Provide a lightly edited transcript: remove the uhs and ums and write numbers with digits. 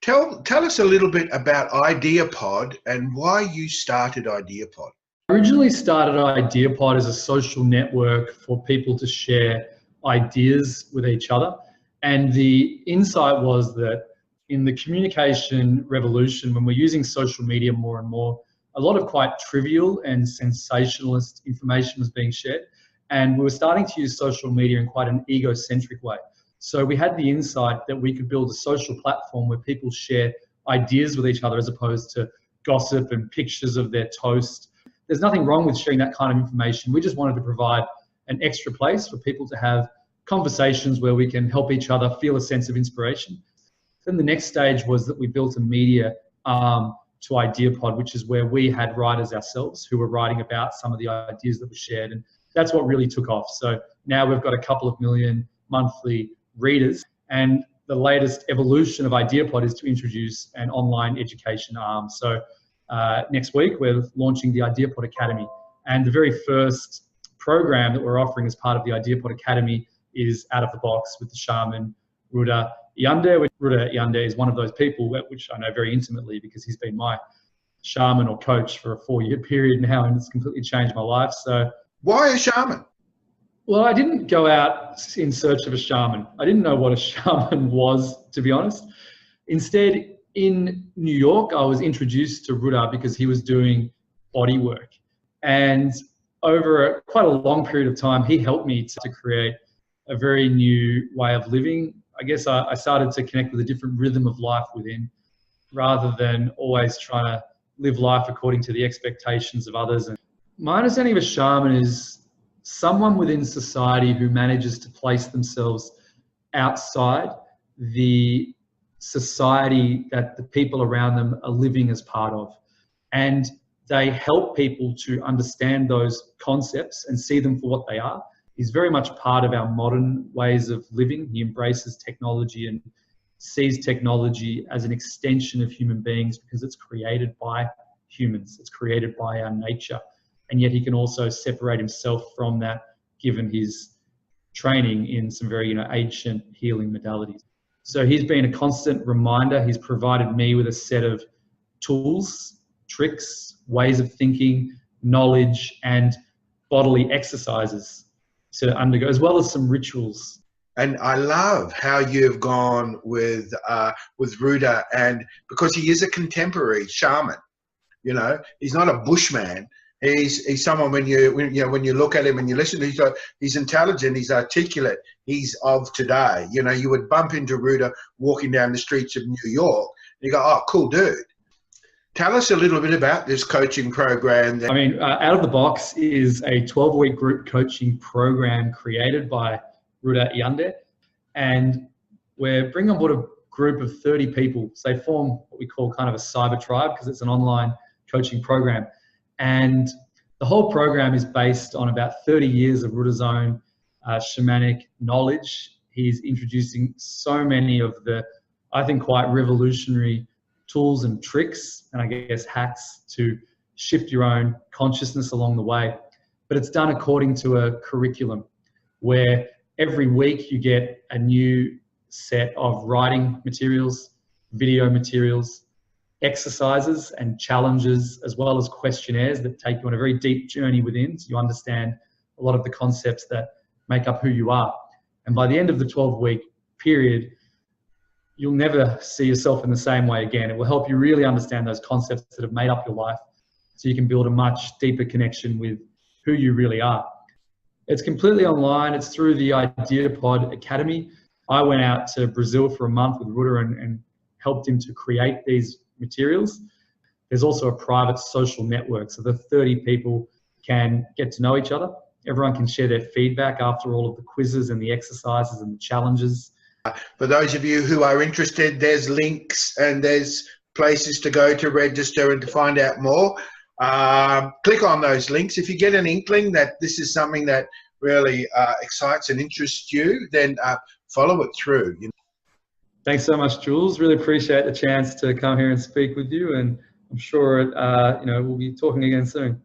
Tell us a little bit about Ideapod and why you started Ideapod. I originally started Ideapod as a social network for people to share ideas with each other. And the insight was that in the communication revolution, when we're using social media more and more, a lot of quite trivial and sensationalist information was being shared. And we were starting to use social media in quite an egocentric way. So we had the insight that we could build a social platform where people share ideas with each other as opposed to gossip and pictures of their toast. There's nothing wrong with sharing that kind of information. We just wanted to provide an extra place for people to have conversations where we can help each other feel a sense of inspiration. Then the next stage was that we built a media arm to Ideapod, which is where we had writers ourselves who were writing about some of the ideas that were shared. And that's what really took off. So now we've got a couple of million monthly readers. And the latest evolution of Ideapod is to introduce an online education arm. So next week, we're launching the Ideapod Academy. And the very first program that we're offering as part of the Ideapod Academy is Out of the Box with the shaman, Ruda Iande. Ruda Iande is one of those people which I know very intimately because he's been my shaman or coach for a 4-year period now, and it's completely changed my life. So, why a shaman? Well, I didn't go out in search of a shaman. I didn't know what a shaman was, to be honest. Instead, in New York, I was introduced to Ruda because he was doing body work. And over quite a long period of time, he helped me to create a very new way of living. I guess I started to connect with a different rhythm of life within, rather than always trying to live life according to the expectations of others. And my understanding of a shaman is someone within society who manages to place themselves outside the society that the people around them are living as part of. And they help people to understand those concepts and see them for what they are. He's very much part of our modern ways of living. He embraces technology and sees technology as an extension of human beings because it's created by humans. It's created by our nature. And yet he can also separate himself from that given his training in some very ancient healing modalities. So he's been a constant reminder. He's provided me with a set of tools, tricks, ways of thinking, knowledge, and bodily exercises to undergo, as well as some rituals. And I love how you've gone with Ruda, and because he is a contemporary shaman, he's not a bushman. He's someone when you look at him and you listen to him, he's intelligent, he's articulate, he's of today. You would bump into Ruda walking down the streets of New York, and you go, oh, cool dude. Tell us a little bit about this coaching program. Out of the Box is a 12-week group coaching program created by Ruda Iande, and we're bringing on board a group of 30 people. So they form what we call kind of a cyber tribe because it's an online coaching program. And the whole program is based on about 30 years of Ruda's own shamanic knowledge. He's introducing so many of the, I think, quite revolutionary tools and tricks and I guess hacks to shift your own consciousness along the way. But it's done according to a curriculum where every week you get a new set of writing materials, video materials, exercises and challenges, as well as questionnaires that take you on a very deep journey within, so you understand a lot of the concepts that make up who you are. And by the end of the 12-week period, you'll never see yourself in the same way again. It will help you really understand those concepts that have made up your life so you can build a much deeper connection with who you really are. It's completely online. It's through the Ideapod Academy. I went out to Brazil for a month with Ruda and helped him to create these materials. There's also a private social network, so the 30 people can get to know each other. Everyone can share their feedback after all of the quizzes and the exercises and the challenges. For those of you who are interested, there's links and there's places to go to register and to find out more. Click on those links. If you get an inkling that this is something that really excites and interests you, then follow it through. Thanks so much, Jules. Really appreciate the chance to come here and speak with you, and I'm sure we'll be talking again soon.